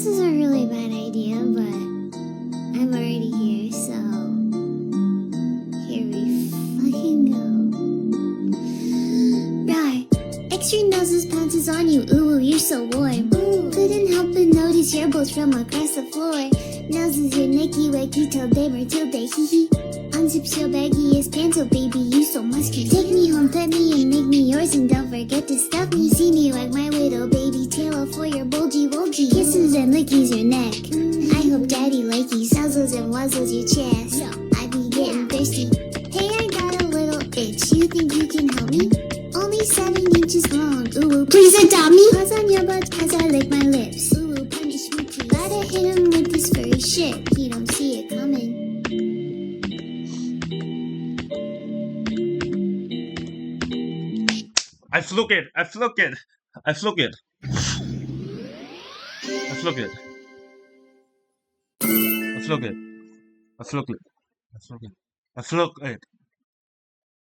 is a really bad idea, but I'm already here, so here we fucking go. Rawr. Extra noses pounces on you, ooh, you're so warm. Couldn't help but notice your balls from across the floor. Noses your Nicky wacky till day Matilda hee hee. Unzips your baggiest pants, oh baby, you so musky. Take me home, pet me, and make me yours, and don't forget to stuff me. See me like my little baby tail for your bulgy wulgy. Kisses and lickies your neck. I hope daddy likey nuzzles and wuzzles your chest. I be getting thirsty. Hey, I got a little itch. You think you can help me? Only 7 inches long. Ooh, please adopt me. Paws on your butt as I lick my lips. Ooh, punish me please. Gotta hit him with this furry shit. He don't see it coming. I fluke it. I fluke it. I fluke it. I fluke it. I fluke it. I fluke it. I fluke it. I fluke it.